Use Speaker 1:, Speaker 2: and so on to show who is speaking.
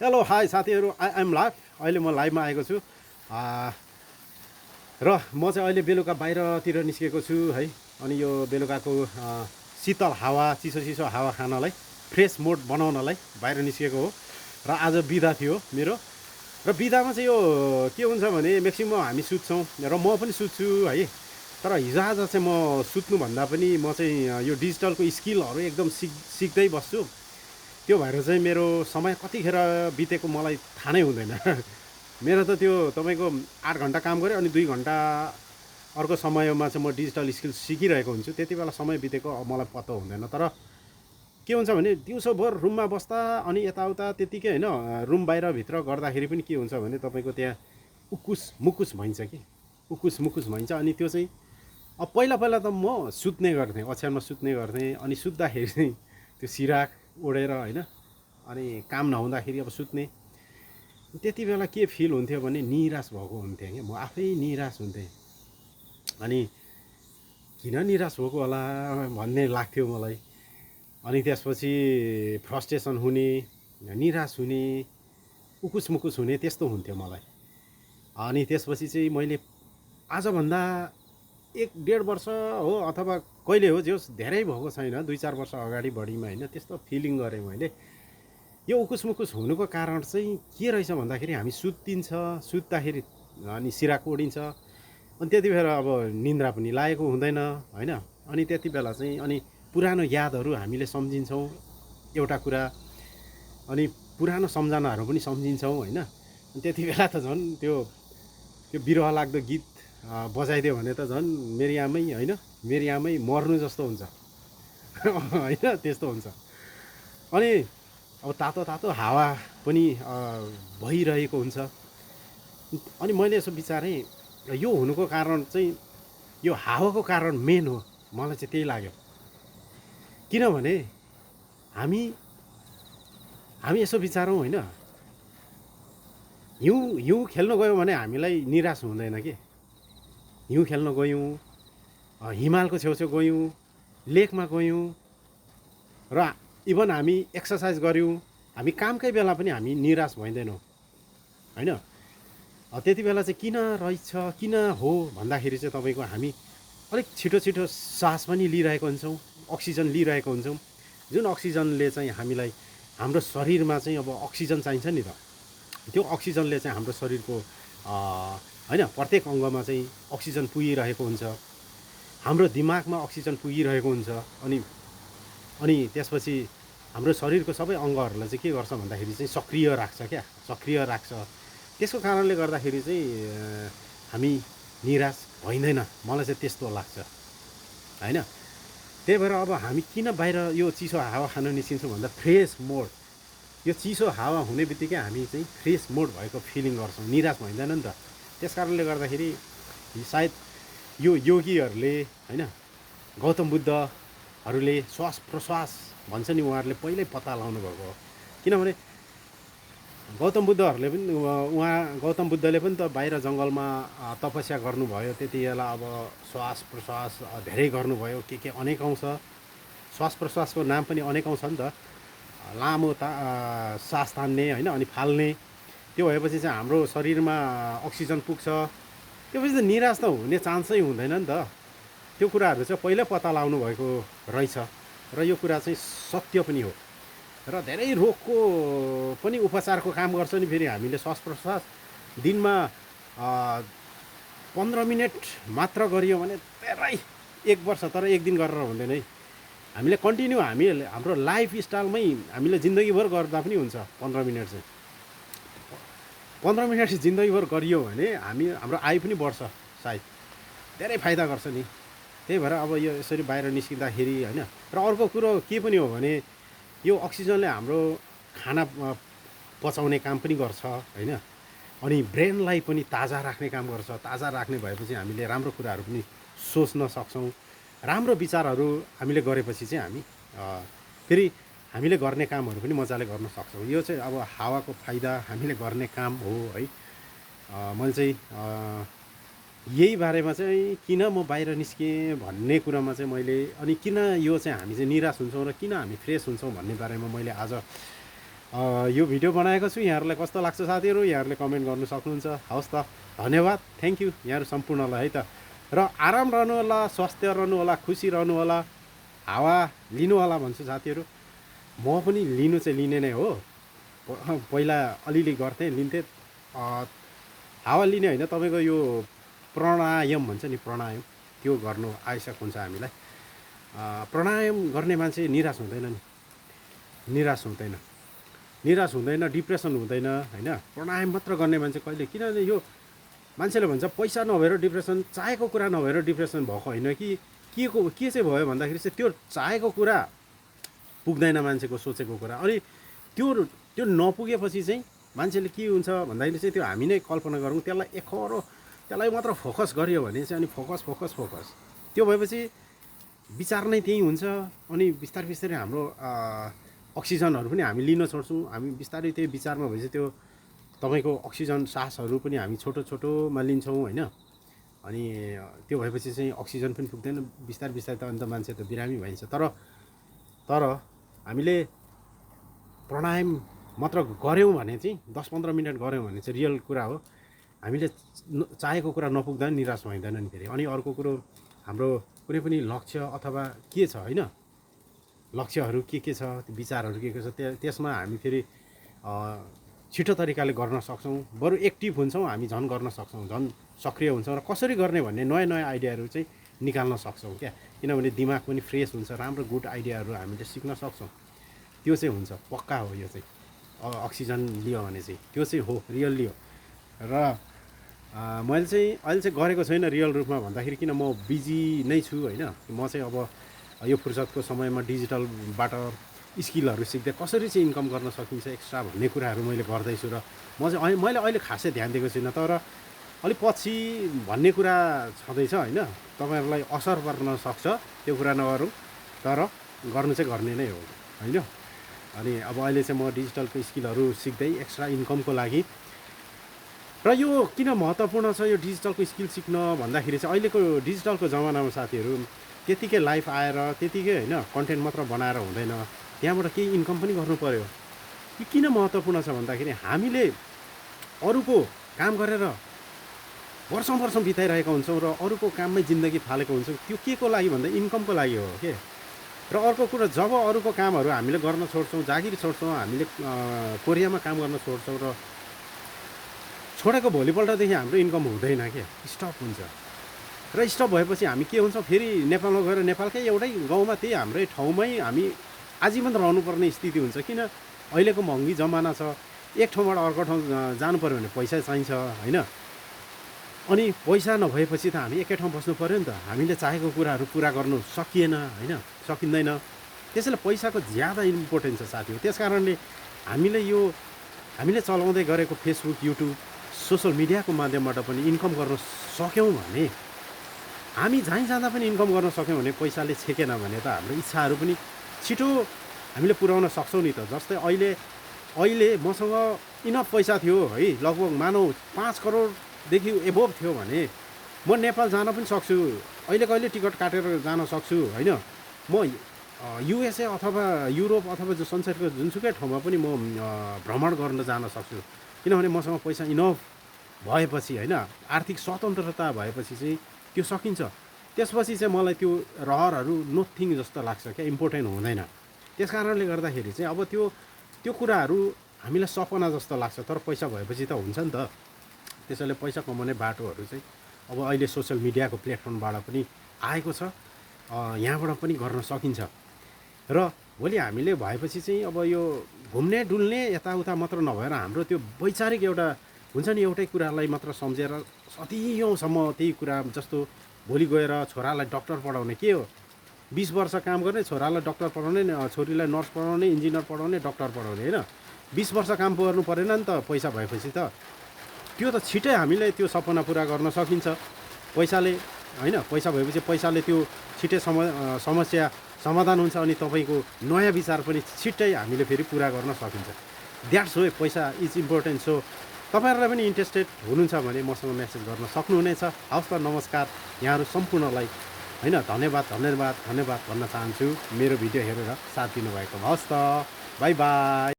Speaker 1: Hello hi साथीहरू, I am live. अहिले म लाइभमा आएको छु र म चाहिँ अहिले बेलुका बाहिरतिर निस्केको छु है। अनि यो बेलुकाको शीतल हावा, चिसो चिसो हावा खानलाई, फ्रेस मुड बनाउनलाई बाहिर निस्केको हो। र आज बिदा थियो मेरो। र बिदामा चाहिँ यो के हुन्छ भने म्याक्सिमम हामी सुत्छौँ र म पनि सुत्छु है। तर हिजो आज चाहिँ म सुत्नुभन्दा पनि म चाहिँ यो डिजिटलको स्किलहरू एकदम सिक्दै बस्छु। त्यो भएर चाहिँ मेरो समय कतिखेर बितेको मलाई थाहा नै हुँदैन। मेरो त त्यो तपाईँको 8 घन्टा काम गरेँ अनि 2 घन्टा अर्को समयमा चाहिँ म डिजिटल स्किल सिकिरहेको हुन्छु। त्यति बेला समय बितेको मलाई पत्तो हुँदैन। तर के हुन्छ भने दिउँसोभर रुममा बस्दा अनि यताउता त्यतिकै होइन, रुम बाहिरभित्र गर्दाखेरि पनि के हुन्छ भने तपाईँको त्यहाँ उकुस मुकुस भइन्छ कि, उकुस मुकुस भइन्छ। अनि त्यो चाहिँ अब पहिला पहिला त म सुत्ने गर्थेँ, ओछ्यानमा सुत्ने गर्थेँ। अनि सुत्दाखेरि चाहिँ त्यो सिराक ओढेर होइन, अनि काम नहुँदाखेरि अब सुत्ने। त्यति बेला के फिल हुन्थ्यो भने निराश भएको हुन्थेँ क्या, म आफै निराश हुन्थेँ। अनि किन निराश भएको होला भन्ने लाग्थ्यो मलाई। अनि त्यसपछि फ्रस्ट्रेसन हुने, निराश हुने, उकुस मुकुस हुने, त्यस्तो हुन्थ्यो मलाई। अनि त्यसपछि चाहिँ मैले आजभन्दा 1-1.5 वर्ष हो अथवा कहिले हो जो धेरै भएको छैन, 2-4 वर्ष अगाडि बढीमा होइन, त्यस्तो फिलिङ गरेँ मैले। यो उकुस मुकुस हुनुको कारण चाहिँ के रहेछ भन्दाखेरि हामी सुत्दाखेरि अनि सिराक ओढिन्छ। अनि त्यति बेला अब निन्द्रा पनि लागेको हुँदैन होइन। अनि त्यति बेला चाहिँ अनि पुरानो यादहरू हामीले सम्झिन्छौँ एउटा कुरा, अनि पुरानो सम्झनाहरू पनि सम्झिन्छौँ होइन। अनि त्यति बेला त झन् त्यो बिरह लाग्दो गीत बजाइदियो भने त झन् मेरी आमै होइन, मेरी आमै मर्नु जस्तो हुन्छ होइन, त्यस्तो हुन्छ। अनि अब तातो तातो हावा पनि भइरहेको हुन्छ। अनि मैले यसो विचारेँ, यो हुनुको कारण चाहिँ यो हावाको कारण मेन हो, मलाई चाहिँ त्यही लाग्यो। किनभने हामी यसो विचारौँ होइन, हिउँ खेल्न गयौँ भने हामीलाई निराश हुँदैन कि। हिउँ खेल्न गयौँ, हिमालको छेउछेउ गयौँ, लेकमा गयौँ, र इभन हामी एक्सर्साइज गऱ्यौँ, हामी कामकै बेला पनि हामी निराश भइँदैनौँ होइन। त्यति बेला चाहिँ किन रहेछ, किन हो भन्दाखेरि चाहिँ तपाईँको हामी अलिक छिटो छिटो सास पनि लिइरहेको हुन्छौँ, अक्सिजन लिइरहेको हुन्छौँ। जुन अक्सिजनले चाहिँ हामीलाई, हाम्रो शरीरमा चाहिँ अब अक्सिजन चाहिन्छ नि त, त्यो अक्सिजनले चाहिँ हाम्रो शरीरको होइन प्रत्येक अङ्गमा चाहिँ अक्सिजन पुगिरहेको हुन्छ, हाम्रो दिमागमा अक्सिजन पुगिरहेको हुन्छ। अनि त्यसपछि हाम्रो शरीरको सबै अङ्गहरूलाई चाहिँ के गर्छ भन्दाखेरि चाहिँ सक्रिय राख्छ क्या, सक्रिय राख्छ। त्यसको कारणले गर्दाखेरि चाहिँ हामी निराश भइँदैन, मलाई चाहिँ त्यस्तो लाग्छ होइन। त्यही भएर अब हामी किन बाहिर यो चिसो हावा खान निस्किन्छौँ भन्दा फ्रेस मोड, यो चिसो हावा हुने बित्तिकै हामी चाहिँ फ्रेस मोड भएको फिलिङ गर्छौँ, निराश भइँदैन नि त। त्यस कारणले गर्दाखेरि सायद यो योगीहरूले होइन, गौतम बुद्धहरूले श्वास प्रश्वास भन्छ नि, उहाँहरूले पहिल्यै पत्ता लगाउनु भएको हो। किनभने गौतम बुद्धले पनि त बाहिर जङ्गलमा तपस्या गर्नुभयो, त्यति बेला अब श्वास प्रश्वास धेरै गर्नुभयो, के अनेकौँ छ। श्वास प्रश्वासको नाम पनि अनेकौँ छ नि त, लामो सास तान्ने होइन, अनि फाल्ने। त्यो भएपछि चाहिँ हाम्रो शरीरमा अक्सिजन पुग्छ। त्योपछि त निराश त हुने चान्सै हुँदैन नि त। त्यो कुराहरू चाहिँ पहिल्यै पत्ता लगाउनु भएको रहेछ र यो कुरा चाहिँ सत्य पनि हो। र धेरै रोगको पनि उपचारको काम गर्छ नि फेरि हामीले श्वास प्रश्वास। दिनमा 15 मिनट मात्र गरियो भने धेरै 1 वर्ष, तर 1 दिन गरेर हुँदैन है। हामीले कन्टिन्यू हाम्रो लाइफ स्टाइलमै हामीले जिन्दगीभर गर्दा पनि हुन्छ। 15 मिनट चाहिँ 15 मिनट जिन्दगीभर गरियो भने हाम्रो आयु पनि बढ्छ, सायद धेरै फाइदा गर्छ नि। त्यही भएर अब यो यसरी बाहिर निस्किँदाखेरि होइन। र अर्को कुरो के पनि हो भने यो अक्सिजनले हाम्रो खाना पचाउने काम पनि गर्छ होइन। अनि ब्रेनलाई पनि ताजा राख्ने काम गर्छ। ताजा राख्ने भएपछि हामीले राम्रो कुराहरू पनि सोच्न सक्छौँ, राम्रो विचारहरू हामीले गरेपछि चाहिँ हामी फेरि हामीले गर्ने कामहरू पनि मजाले गर्न सक्छौँ। यो चाहिँ अब हावाको फाइदा, हामीले गर्ने काम हो है। मैले चाहिँ यही बारेमा चाहिँ किन म बाहिर निस्केँ भन्ने कुरामा चाहिँ मैले, अनि किन यो चाहिँ हामी चाहिँ निराश हुन्छौँ र किन हामी फ्रेस हुन्छौँ भन्ने बारेमा मैले आज यो भिडियो बनाएको छु। यहाँहरूलाई कस्तो लाग्छ साथीहरू, यहाँहरूले कमेन्ट गर्नु सक्नुहुन्छ। हवस् त, धन्यवाद, थ्याङ्क यू यहाँहरू सम्पूर्णलाई है त। र आराम रहनु होला, स्वस्थ रहनु होला, खुसी रहनु होला, हावा लिनु होला भन्छु साथीहरू। म पनि लिनु चाहिँ लिने नै हो। पहिला अलिअलि गर्थेँ, लिन्थेँ। हावा लिने होइन, तपाईँको यो प्राणायाम भन्छ नि, प्राणायाम, त्यो गर्नु आवश्यक हुन्छ हामीलाई। प्राणायाम गर्ने मान्छे निराश हुँदैन नि, निराश हुँदैन, डिप्रेसन हुँदैन होइन। प्राणायाम मात्र गर्ने मान्छे कहिले, किनभने यो मान्छेले भन्छ पैसा नभएर डिप्रेसन, चाहेको कुरा नभएर डिप्रेसन भएको होइन कि के चाहिँ भयो भन्दाखेरि चाहिँ त्यो चाहेको कुरा पुग्दैन मान्छेको सोचेको कुरा। अनि त्यो नपुगेपछि चाहिँ मान्छेले के हुन्छ भन्दाखेरि चाहिँ त्यो हामी नै कल्पना गरौँ, त्यसलाई मात्र फोकस गरियो भने चाहिँ अनि फोकस त्यो भएपछि विचार नै त्यही हुन्छ। अनि बिस्तारै हाम्रो अक्सिजनहरू पनि हामी लिन छोड्छौँ। हामी बिस्तारै त्यही विचारमा भएपछि त्यो तपाईँको अक्सिजन सासहरू पनि हामी छोटोमा लिन्छौँ होइन। अनि त्यो भएपछि चाहिँ अक्सिजन पनि पुग्दैन, बिस्तारै त अन्त मान्छे त बिरामी भइन्छ। तर हामीले प्राणायाम मात्र गऱ्यौँ भने चाहिँ 10-15 मिनट गऱ्यौँ भने चाहिँ रियल कुरा हो, हामीले चाहेको कुरा नपुग्दा नि निराश भइँदैन नि फेरि। अनि अर्को कुरो, हाम्रो कुनै पनि लक्ष्य अथवा के छ होइन, लक्ष्यहरू के छ, विचारहरू के छ, त्यसमा हामी फेरि छिटो तरिकाले गर्न सक्छौँ। बरु एक्टिभ हुन्छौँ हामी, झन् गर्न सक्छौँ, झन् सक्रिय हुन्छौँ। र कसरी गर्ने भन्ने नयाँ आइडियाहरू चाहिँ निकाल्न सक्छौँ क्या। किनभने दिमाग पनि फ्रेस हुन्छ, राम्रो गुड आइडियाहरू हामीले सिक्न सक्छौँ। त्यो चाहिँ हुन्छ, पक्का हो। यो चाहिँ अक्सिजन लियो भने चाहिँ त्यो चाहिँ हो, रियल्ली हो। र मैले चाहिँ अहिले चाहिँ गरेको छैन रियल रूपमा भन्दाखेरि, किन म बिजी नै छु होइन। म चाहिँ अब यो फुर्सदको समयमा डिजिटलबाट स्किलहरू सिक्दै कसरी चाहिँ इन्कम गर्न सकिन्छ एक्स्ट्रा भन्ने कुराहरू मैले गर्दैछु। र मैले अहिले खासै ध्यान दिएको छुइनँ, तर अलिक पछि भन्ने कुरा छँदैछ होइन। तपाईँहरूलाई असर पर्न सक्छ त्यो कुरा नगरौँ, तर गर्नु चाहिँ गर्ने नै हो होइन। अनि अब अहिले चाहिँ म डिजिटलको स्किलहरू सिक्दै एक्स्ट्रा इन्कमको लागि। र यो किन महत्त्वपूर्ण छ यो डिजिटलको स्किल सिक्न भन्दाखेरि चाहिँ अहिलेको डिजिटलको जमानामा साथीहरू त्यतिकै लाइफ आएर त्यतिकै होइन कन्टेन्ट मात्र बनाएर हुँदैन, त्यहाँबाट केही इन्कम पनि गर्नु पऱ्यो। यो किन महत्त्वपूर्ण छ भन्दाखेरि हामीले अरूको काम गरेर वर्षौँ बिताइरहेका हुन्छौँ र अरूको काममै जिन्दगी फालेको हुन्छौँ। त्यो के को लागि भन्दा इन्कमको लागि हो के। र अर्को कुरा, जब अरूको कामहरू हामीले गर्न छोड्छौँ, जागिर छोड्छौँ, हामीले कोरियामा काम गर्न छोड्छौँ र छोडेको भोलिपल्टदेखि हाम्रो इन्कम हुँदैन के, स्टप हुन्छ। र स्टप भएपछि हामी के हुन्छ, फेरि नेपालमा गएर नेपालकै एउटै गाउँमा त्यही हाम्रै ठाउँमै हामी आजीवन रहनुपर्ने स्थिति हुन्छ। किन, अहिलेको महँगी जमाना छ, एक ठाउँबाट अर्को ठाउँ जानु पऱ्यो भने पैसा चाहिन्छ होइन। अनि पैसा नभएपछि त हामी एकै ठाउँ बस्नु पऱ्यो नि त। हामीले चाहेको कुराहरू पुरा गर्नु सकिएन होइन, सकिँदैन। त्यसैले पैसाको ज्यादा इम्पोर्टेन्स छ साथीहरू। त्यस कारणले हामीले चलाउँदै गरेको फेसबुक, युट्युब, सोसल मिडियाको माध्यमबाट पनि इन्कम गर्न सक्यौँ भने, हामी जहीँ जाँदा पनि इन्कम गर्न सक्यौँ भने, पैसाले छेकेन भने त हाम्रो इच्छाहरू पनि छिटो हामीले पुर्याउन सक्छौँ नि त। जस्तै अहिले मसँग इनफ पैसा थियो है, लगभग मानौँ 5 करोडदेखि एबोभ थियो भने म नेपाल जान पनि सक्छु, कहिले टिकट काटेर जान सक्छु होइन। म युएसए अथवा युरोप अथवा जो संसारको जुनसुकै ठाउँमा पनि म भ्रमण गर्न जान सक्छु, किनभने मसँग पैसा इनफ भएपछि होइन, आर्थिक स्वतन्त्रता भएपछि चाहिँ त्यो सकिन्छ। त्यसपछि चाहिँ मलाई त्यो रहरहरू नथिङ जस्तो लाग्छ क्या, इम्पोर्टेन्ट हुँदैन। त्यस कारणले गर्दाखेरि चाहिँ अब त्यो कुराहरू हामीलाई सपना जस्तो लाग्छ, तर पैसा भएपछि त हुन्छ नि त। त्यसैले पैसा कमाउने बाटोहरू चाहिँ अब अहिले सोसियल मिडियाको प्लेटफर्मबाट पनि आएको छ, यहाँबाट पनि गर्न सकिन्छ। र भोलि हामीले भएपछि चाहिँ अब यो घुम्ने डुल्ने यताउता मात्र नभएर हाम्रो त्यो वैचारिक एउटा हुन्छ नि, एउटै कुरालाई मात्र सम्झेर सदियौँसम्म त्यही कुरा, जस्तो भोलि गएर छोरालाई डक्टर पढाउने के हो, 20 वर्ष काम गर्ने, छोरालाई डक्टर पढाउने, छोरीलाई नर्स पढाउने, इन्जिनियर पढाउने, डक्टर पढाउने होइन। 20 वर्ष काम गर्नु परेन नि त पैसा भएपछि त। त्यो त छिटै हामीले त्यो सपना पुरा गर्न सकिन्छ पैसाले होइन। पैसा भएपछि पैसाले त्यो छिटै समस्या समाधान हुन्छ, अनि तपाईँको नयाँ विचार पनि छिट्टै हामीले फेरि पुरा गर्न सकिन्छ। द्याट्स हो, पैसा इज इम्पोर्टेन्ट। सो तपाईँहरूलाई पनि इन्ट्रेस्टेड हुनुहुन्छ भने मसँग मेसेज गर्न सक्नुहुनेछ। हवस् त, नमस्कार यहाँहरू सम्पूर्णलाई होइन, धन्यवाद भन्न चाहन्छु मेरो भिडियो हेरेर साथ दिनुभएको। हवस् त, बाई बाई।